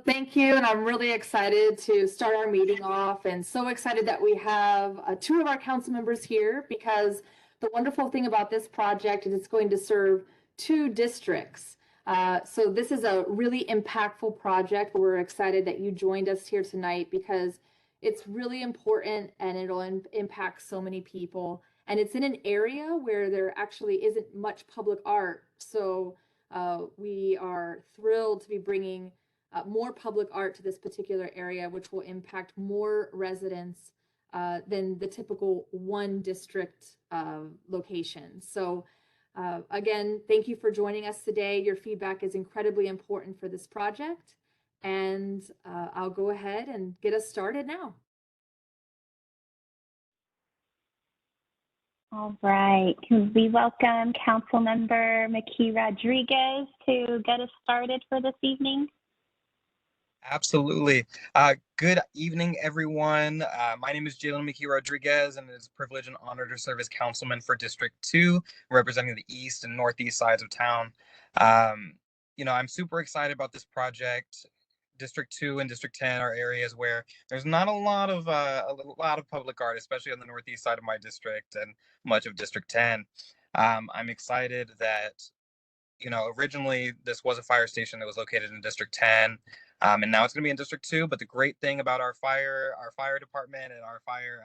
Thank you, and I'm really excited to start our meeting off, and so excited that we have two of our council members here, because the wonderful thing about this project is it's going to serve two districts. So this is a really impactful project. We're excited that you joined us here tonight because it's really important and it'll impact so many people. And it's in an area where there actually isn't much public art. So we are thrilled to be bringing more public art to this particular area, which will impact more residents than the typical one district location. So again, thank you for joining us today. Your feedback is incredibly important for this project. And I'll go ahead and get us started now. All right, can we welcome Councilmember McKee Rodriguez to get us started for this evening? Absolutely. Good evening, everyone. My name is Jalen McKee Rodriguez, and it's a privilege and honor to serve as councilman for District 2, representing the east and northeast sides of town. I'm super excited about this project. District 2 and District 10 are areas where there's not a lot of public art, especially on the northeast side of my district and much of District 10. I'm excited that originally this was a fire station that was located in District 10, and now it's going to be in District 2. But the great thing about our fire department and our fire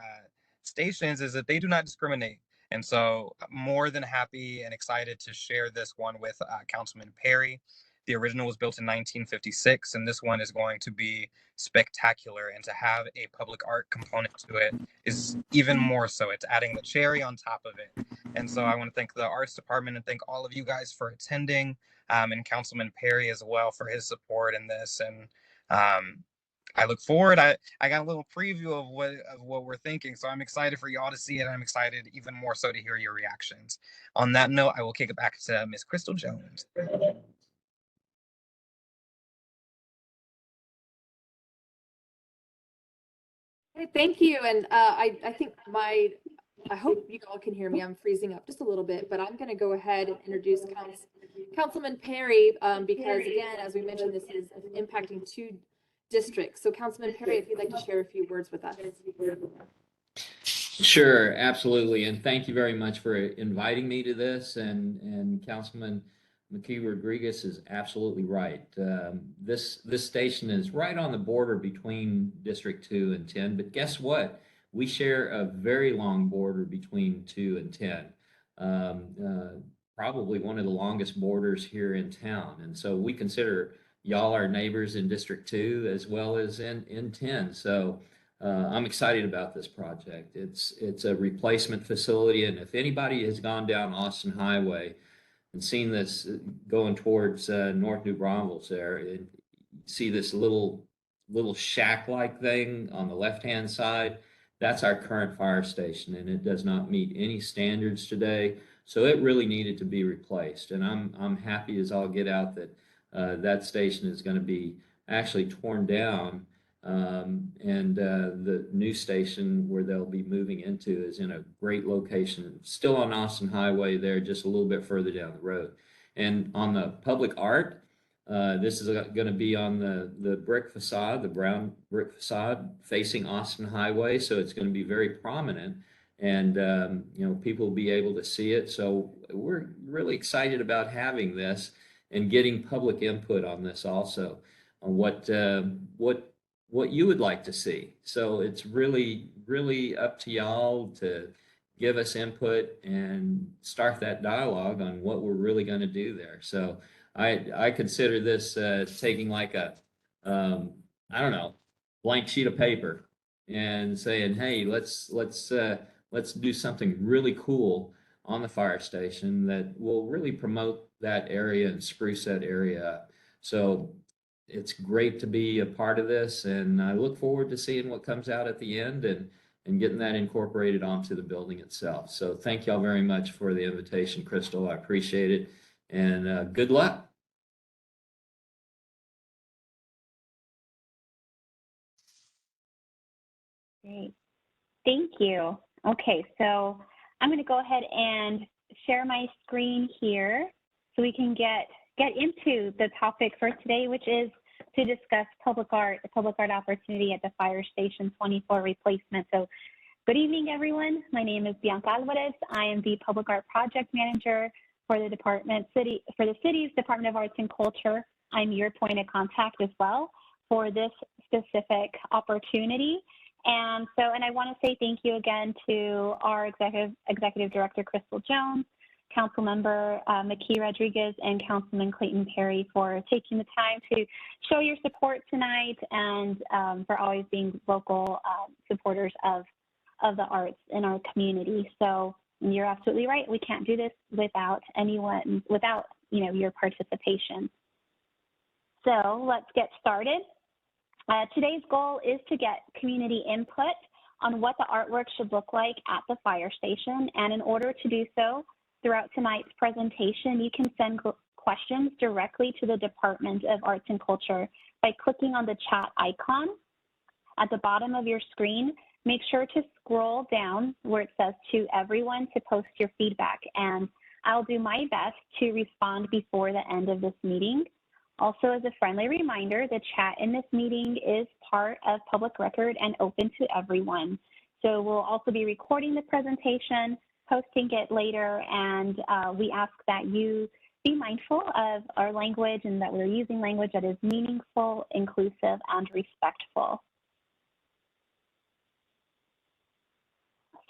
stations is that they do not discriminate. And so more than happy and excited to share this one with Councilman Perry. The original was built in 1956, and this one is going to be spectacular. And to have a public art component to it is even more so. It's adding the cherry on top of it. And so I want to thank the arts department and thank all of you guys for attending, and Councilman Perry as well for his support in this. And I look forward. I got a little preview of what we're thinking, so I'm excited for y'all to see it. And I'm excited even more so to hear your reactions. On that note, I will kick it back to Ms. Crystal Jones. Hey, thank you. And I think I hope you all can hear me. I'm freezing up just a little bit, but I'm going to go ahead and introduce Councilman Perry because, again, as we mentioned, this is impacting two districts. So, Councilman Perry, if you'd like to share a few words with us. Sure, absolutely. And thank you very much for inviting me to this. And Councilman McKee Rodriguez is absolutely right. This station is right on the border between District 2 and 10, but guess what? We share a very long border between 2 and 10, probably one of the longest borders here in town. And so we consider y'all our neighbors in District 2 as well as in 10. So I'm excited about this project. It's a replacement facility, and if anybody has gone down Austin Highway and seen this going towards North New Braunfels there, you see this little shack-like thing on the left-hand side. That's our current fire station, and it does not meet any standards today. So it really needed to be replaced, and I'm happy as all get out that that station is going to be actually torn down, and the new station where they'll be moving into is in a great location, still on Austin Highway there, just a little bit further down the road. And on the public art, this is going to be on the brick facade, the brown brick facade facing Austin Highway. So it's going to be very prominent, and people will be able to see it. So we're really excited about having this and getting public input on this also, on what you would like to see. So it's really, really up to y'all to give us input and start that dialogue on what we're really going to do there. So I consider this taking like a, I don't know, blank sheet of paper and saying, hey, let's do something really cool on the fire station that will really promote that area and spruce that area up. So it's great to be a part of this, and I look forward to seeing what comes out at the end and getting that incorporated onto the building itself. So thank y'all very much for the invitation, Crystal. I appreciate it, and good luck. Great. Thank you. Okay, so I'm going to go ahead and share my screen here so we can get into the topic for today, which is to discuss public art opportunity at the Fire Station 24 replacement. So good evening, everyone. My name is Bianca Alvarez. I am the Public Art Project Manager for the city's Department of Arts and Culture. I'm your point of contact as well for this specific opportunity. And I want to say thank you again to our Executive Director, Crystal Jones, Councilmember McKee Rodriguez, and Councilman Clayton Perry for taking the time to show your support tonight and for always being local supporters of the arts in our community. So you're absolutely right. We can't do this without your participation. So let's get started. Today's goal is to get community input on what the artwork should look like at the fire station. And in order to do so, throughout tonight's presentation, you can send questions directly to the Department of Arts and Culture by clicking on the chat icon at the bottom of your screen. Make sure to scroll down where it says to everyone to post your feedback, and I'll do my best to respond before the end of this meeting. Also, as a friendly reminder, the chat in this meeting is part of public record and open to everyone. So we'll also be recording the presentation, posting it later, and we ask that you be mindful of our language and that we're using language that is meaningful, inclusive, and respectful.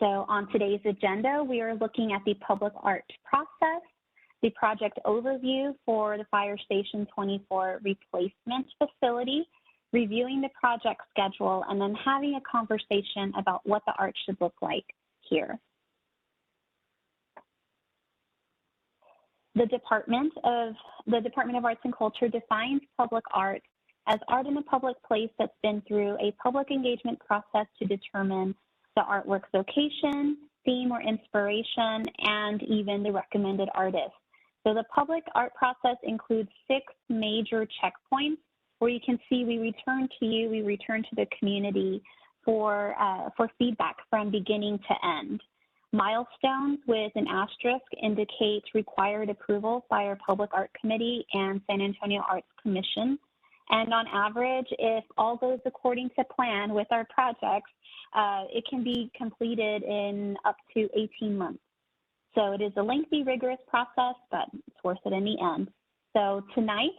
So on today's agenda, we are looking at the public art process, the project overview for the Fire Station 24 replacement facility, reviewing the project schedule, and then having a conversation about what the art should look like here. The Department of Arts and Culture defines public art as art in a public place that's been through a public engagement process to determine the artwork's location, theme or inspiration, and even the recommended artist. So the public art process includes 6 major checkpoints where you can see we return to the community for feedback from beginning to end. Milestones with an asterisk indicate required approval by our Public Art Committee and San Antonio Arts Commission. And on average, if all goes according to plan with our projects, it can be completed in up to 18 months. So it is a lengthy, rigorous process, but it's worth it in the end. So tonight,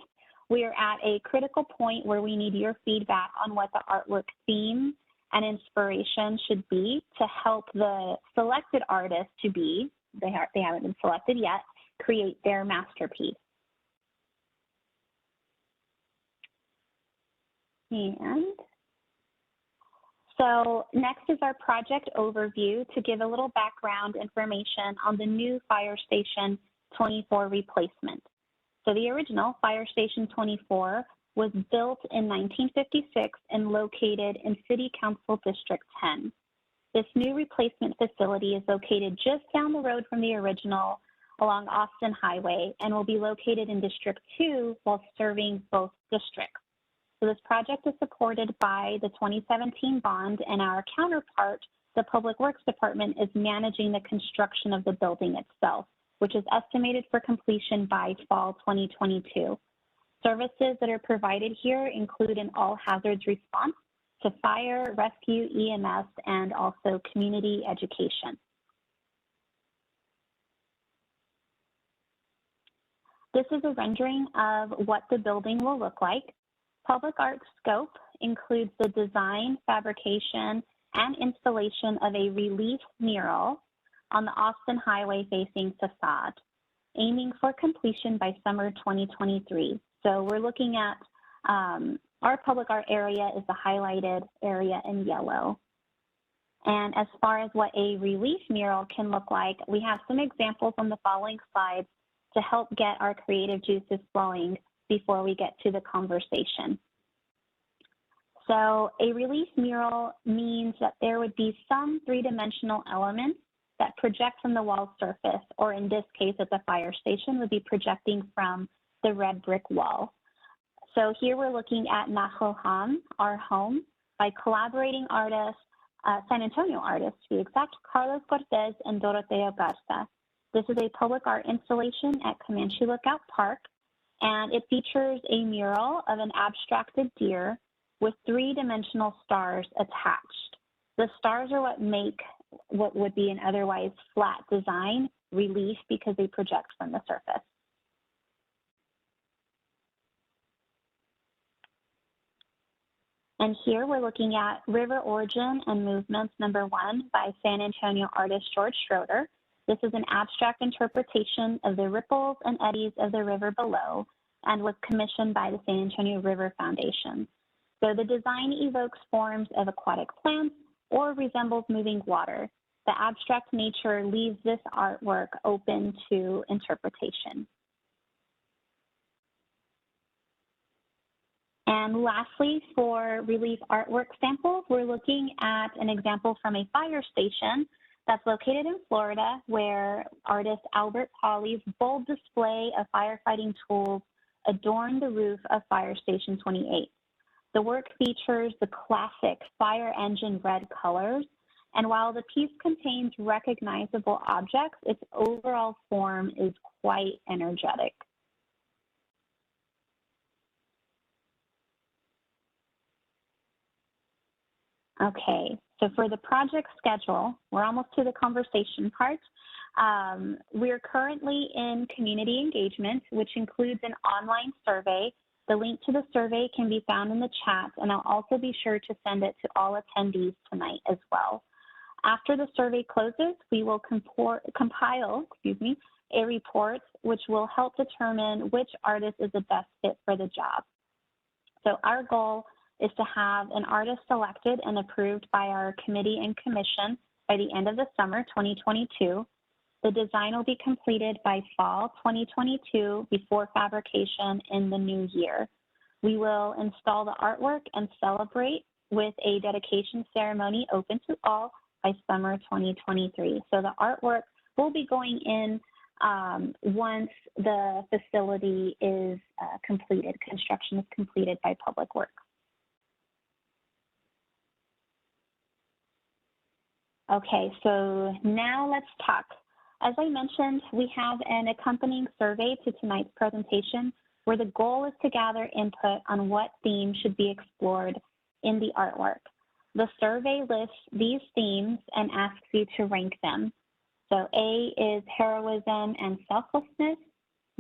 we are at a critical point where we need your feedback on what the artwork theme and inspiration should be to help the selected artist to be, they haven't been selected yet, create their masterpiece. And so next is our project overview to give a little background information on the new Fire Station 24 replacement. So the original Fire Station 24 was built in 1956 and located in City Council District 10. This new replacement facility is located just down the road from the original along Austin Highway and will be located in District 2 while serving both districts. So this project is supported by the 2017 bond, and our counterpart, the Public Works Department, is managing the construction of the building itself, which is estimated for completion by fall 2022. Services that are provided here include an all hazards response to fire, rescue, EMS, and also community education. This is a rendering of what the building will look like. Public art scope includes the design, fabrication, and installation of a relief mural on the Austin Highway facing facade, aiming for completion by summer 2023. So we're looking at our public art area is the highlighted area in yellow. And as far as what a relief mural can look like, we have some examples on the following slides to help get our creative juices flowing before we get to the conversation. So a relief mural means that there would be some three-dimensional elements that project from the wall surface, or in this case at the fire station, would be projecting from the red brick wall. So here we're looking at Nahoham, our home, by collaborating artists, San Antonio artists to be exact, Carlos Cortez and Doroteo Garza. This is a public art installation at Comanche Lookout Park. and it features a mural of an abstracted deer with three-dimensional stars attached. The stars are what make what would be an otherwise flat design relief because they project from the surface. And here we're looking at River Origin and Movements #1 by San Antonio artist George Schroeder. This is an abstract interpretation of the ripples and eddies of the river below and was commissioned by the San Antonio River Foundation. So the design evokes forms of aquatic plants or resembles moving water. The abstract nature leaves this artwork open to interpretation. And lastly, for relief artwork samples, we're looking at an example from a fire station that's located in Florida, where artist Albert Polly's bold display of firefighting tools adorned the roof of Fire Station 28. The work features the classic fire engine red colors, and while the piece contains recognizable objects, its overall form is quite energetic. Okay, so for the project schedule, we're almost to the conversation part. We're currently in community engagement, which includes an online survey. The link to the survey can be found in the chat, and I'll also be sure to send it to all attendees tonight as well. After the survey closes, we will compile a report which will help determine which artist is the best fit for the job. So our goal is to have an artist selected and approved by our committee and commission by the end of the summer 2022. The design will be completed by fall 2022 before fabrication in the new year. We will install the artwork and celebrate with a dedication ceremony open to all by summer 2023. So the artwork will be going in once the facility is completed, construction is completed by Public Works. Okay, so now let's talk. As I mentioned, we have an accompanying survey to tonight's presentation where the goal is to gather input on what themes should be explored in the artwork. The survey lists these themes and asks you to rank them. So A is heroism and selflessness.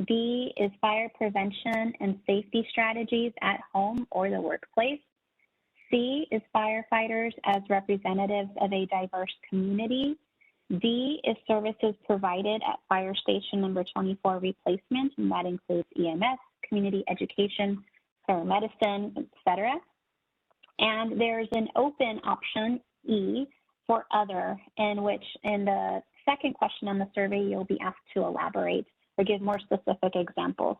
B is fire prevention and safety strategies at home or the workplace. C is firefighters as representatives of a diverse community. D is services provided at Fire Station number 24 replacement, and that includes EMS, community education, paramedicine, etc. And there's an open option, E, for other, in which in the second question on the survey, you'll be asked to elaborate or give more specific examples.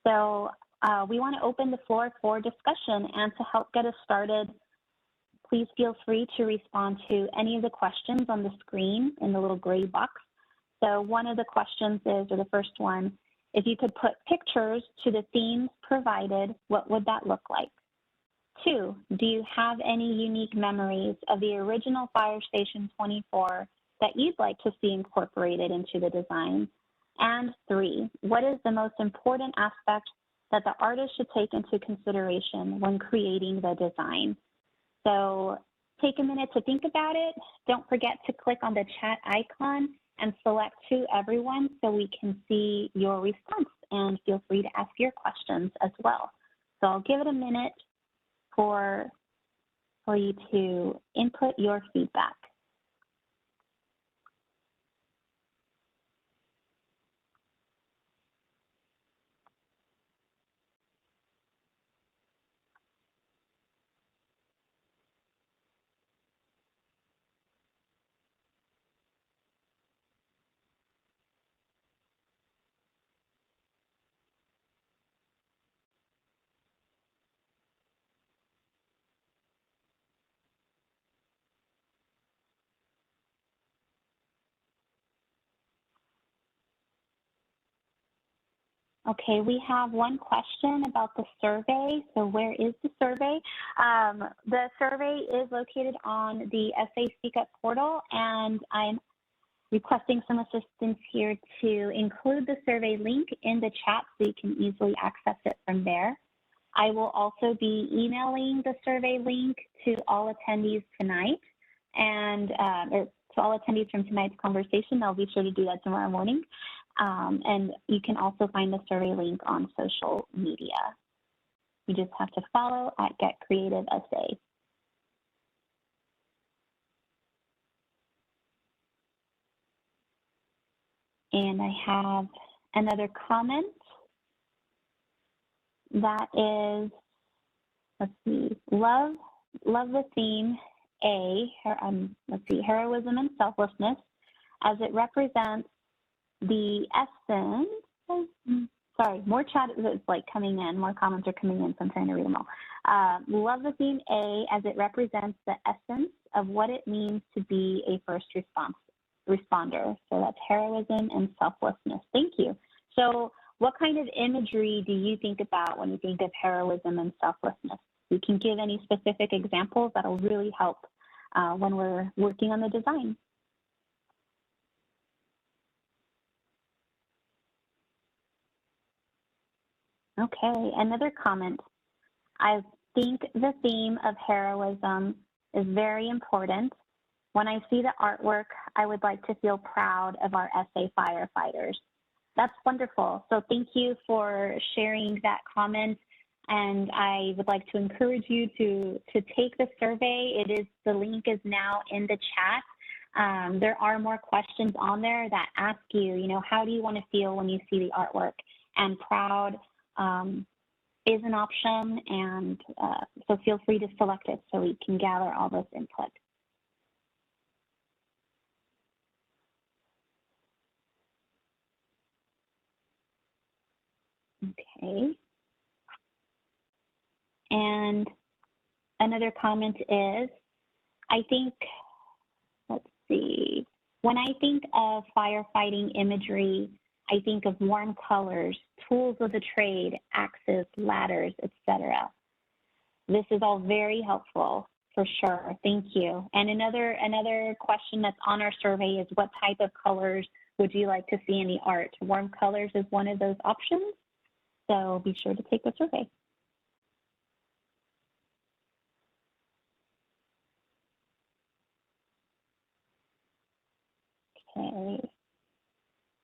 So we want to open the floor for discussion, and to help get us started, please feel free to respond to any of the questions on the screen in the little gray box. So one of the questions is, or the first one, if you could put pictures to the themes provided, what would that look like? 2, do you have any unique memories of the original Fire Station 24 that you'd like to see incorporated into the design? And 3, what is the most important aspect that the artist should take into consideration when creating the design? So take a minute to think about it. Don't forget to click on the chat icon and select to everyone so we can see your response, and feel free to ask your questions as well. So I'll give it a minute for you to input your feedback. Okay, we have one question about the survey. So where is the survey? The survey is located on the SA Speak Up portal, and I'm requesting some assistance here to include the survey link in the chat so you can easily access it from there. I will also be emailing the survey link to all attendees tonight and or to all attendees from tonight's conversation. I'll be sure to do that tomorrow morning. And you can also find the survey link on social media. You just have to follow at Get Creative SA. And I have another comment that is, let's see, love the theme let's see, heroism and selflessness, as it represents the essence. Sorry, more chat is like coming in, more comments are coming in, so I'm trying to read them all. Love the theme A, as it represents the essence of what it means to be a first responder. So that's heroism and selflessness. Thank you. So what kind of imagery do you think about when you think of heroism and selflessness? You can give any specific examples that'll really help when we're working on the design. Okay, another comment. I think the theme of heroism is very important. When I see the artwork, I would like to feel proud of our SA firefighters. That's wonderful. So thank you for sharing that comment. And I would like to encourage you to take the survey. The link is now in the chat. There are more questions on there that ask you, how do you want to feel when you see the artwork? And proud is an option, and so feel free to select it so we can gather all this input. Okay. And another comment is, let's see, when I think of firefighting imagery, I think of warm colors, tools of the trade, axes, ladders, etc. This is all very helpful for sure. Thank you. And another question that's on our survey is, what type of colors would you like to see in the art? Warm colors is one of those options. So be sure to take the survey. Okay.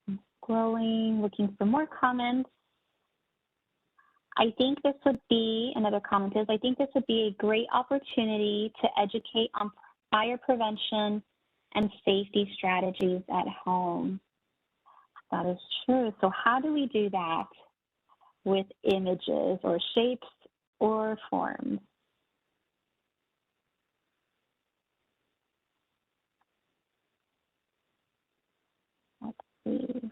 I'm scrolling, looking for more comments. I think this would be, another comment is, I think this would be a great opportunity to educate on fire prevention and safety strategies at home. That is true. So how do we do that with images or shapes or forms? Let's see.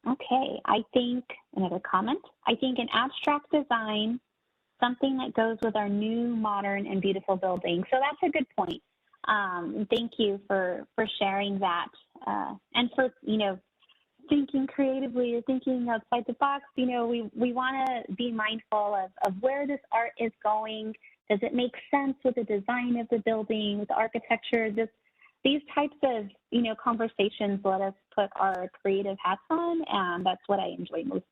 Okay, I think, another comment, I think an abstract design, something that goes with our new, modern, and beautiful building. So that's a good point. Thank you for sharing that. And for, thinking creatively or thinking outside the box. We want to be mindful of where this art is going. Does it make sense with the design of the building, with the architecture? These types of, conversations let us put our creative hats on, and that's what I enjoy most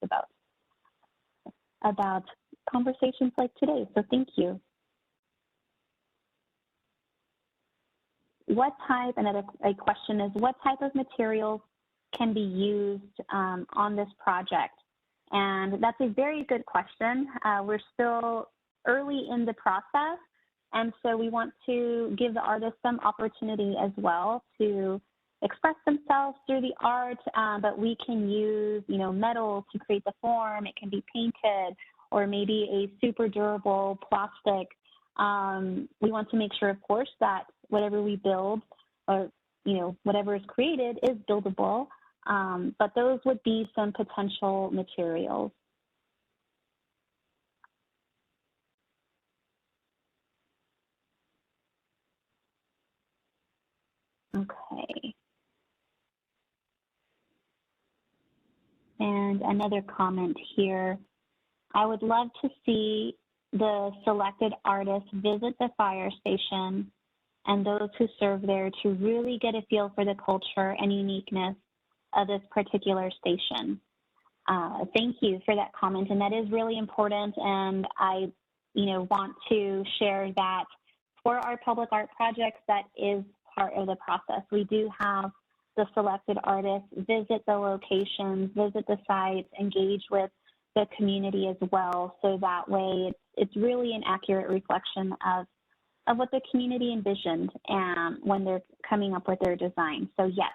about conversations like today. So thank you. A question is, what type of materials can be used on this project? And that's a very good question. We're still early in the process, and so we want to give the artists some opportunity as well to express themselves through the art, but we can use, metal to create the form. It can be painted, or maybe a super durable plastic. We want to make sure, of course, that whatever we build, or whatever is created, is buildable. But those would be some potential materials. Okay. And another comment here. I would love to see the selected artists visit the fire station and those who serve there to really get a feel for the culture and uniqueness of this particular station. Thank you for that comment, and that is really important. And I, want to share that for our public art projects, that is part of the process. We do have the selected artists visit the locations, visit the sites, engage with the community as well. So that way, it's really an accurate reflection of what the community envisioned and when they're coming up with their design. So yes,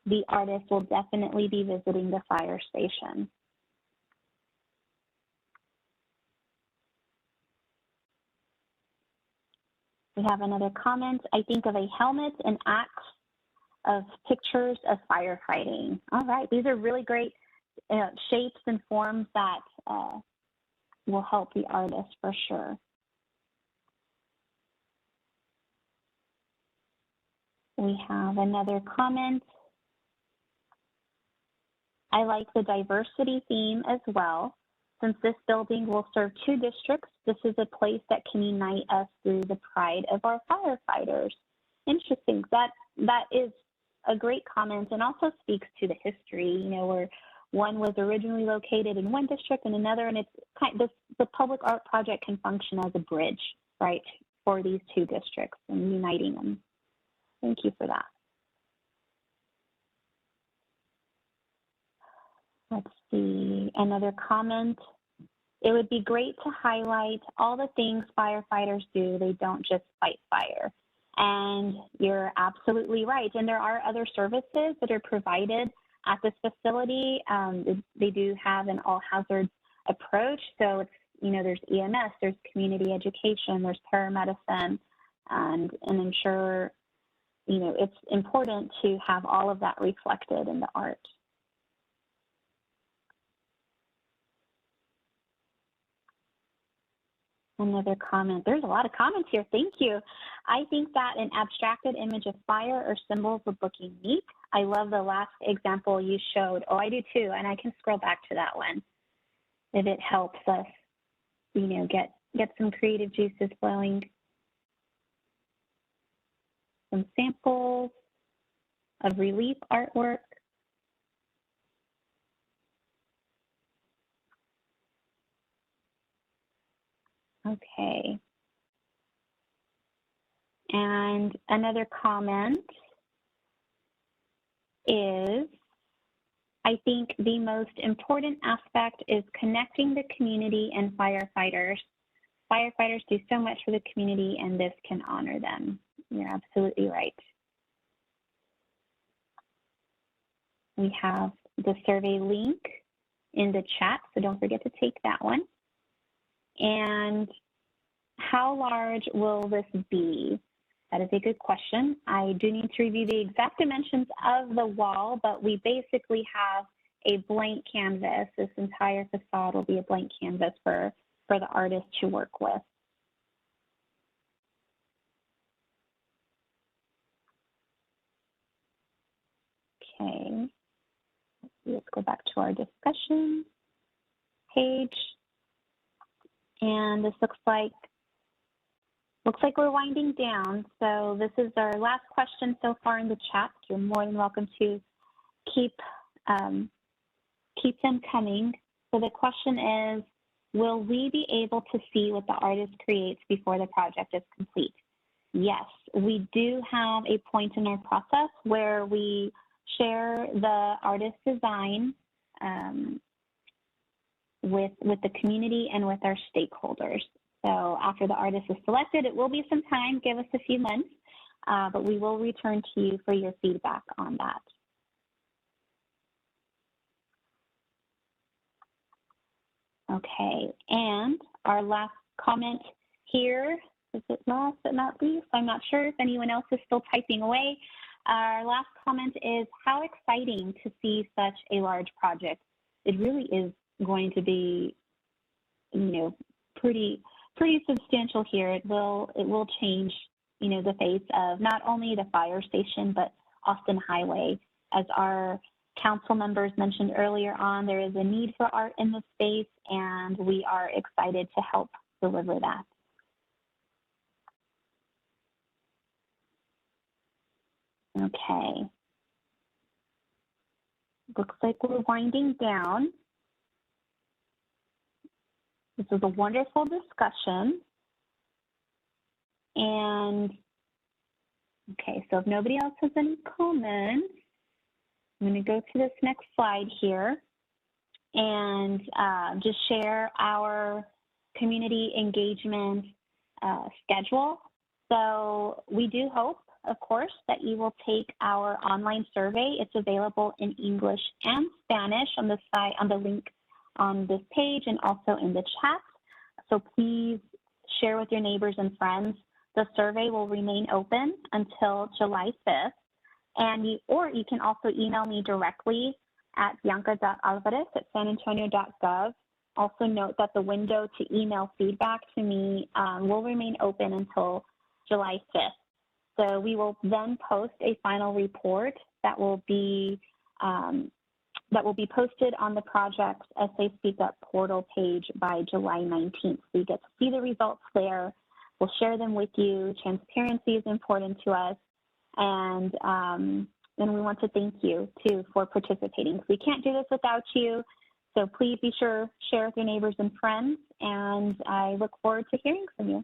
the artist will definitely be visiting the fire station. We have another comment. I think of a helmet and axe of pictures of firefighting. All right, these are really great shapes and forms that will help the artist for sure. We have another comment. I like the diversity theme as well. Since this building will serve 2 districts, this is a place that can unite us through the pride of our firefighters. Interesting. That is a great comment and also speaks to the history, where one was originally located in one district and another, and it's the public art project can function as a bridge, right, for these 2 districts and uniting them. Thank you for that. Let's see, another comment. It would be great to highlight all the things firefighters do. They don't just fight fire. And you're absolutely right. And there are other services that are provided at this facility. They do have an all hazards approach. So it's, there's EMS, there's community education, there's paramedicine, and ensure, it's important to have all of that reflected in the art. Another comment. There's a lot of comments here. Thank you. I think that an abstracted image of fire or symbols would look unique. I love the last example you showed. Oh, I do too. And I can scroll back to that one if it helps us, get some creative juices flowing. Some samples of relief artwork. Okay. And another comment is, I think the most important aspect is connecting the community and firefighters. Firefighters do so much for the community, and this can honor them. You're absolutely right. We have the survey link in the chat, so don't forget to take that one. And how large will this be? That is a good question. I do need to review the exact dimensions of the wall, but we basically have a blank canvas. This entire facade will be a blank canvas for the artist to work with. Okay, let's go back to our discussion page. And this looks like we're winding down. So this is our last question so far in the chat. You're more than welcome to keep them coming. So the question is, will we be able to see what the artist creates before the project is complete? Yes, we do have a point in our process where we share the artist design with the community and with our stakeholders. So after the artist is selected, it will be some time, give us a few months, but we will return to you for your feedback on that. Okay, and our last comment here, is it last but not least? I'm not sure if anyone else is still typing away. Our last comment is, how exciting to see such a large project. It really is going to be, pretty substantial here. It will change, the face of not only the fire station, but Austin Highway. As our council members mentioned earlier on, there is a need for art in this space, and we are excited to help deliver that. Okay. Looks like we're winding down. This was a wonderful discussion. And, okay, so if nobody else has any comments, I'm going to go to this next slide here and just share our community engagement schedule. So we do hope, of course, that you will take our online survey. It's available in English and Spanish on the site, on the link on this page, and also in the chat. So please share with your neighbors and friends. The survey will remain open until July 5th. And you can also email me directly at bianca.alvarez@sanantonio.gov. Also note that the window to email feedback to me will remain open until July 5th. So we will then post a final report that will be posted on the project's SA Speak Up portal page by July 19th. So you get to see the results there. We'll share them with you. Transparency is important to us. And we want to thank you, too, for participating. We can't do this without you. So please be sure, share with your neighbors and friends. And I look forward to hearing from you.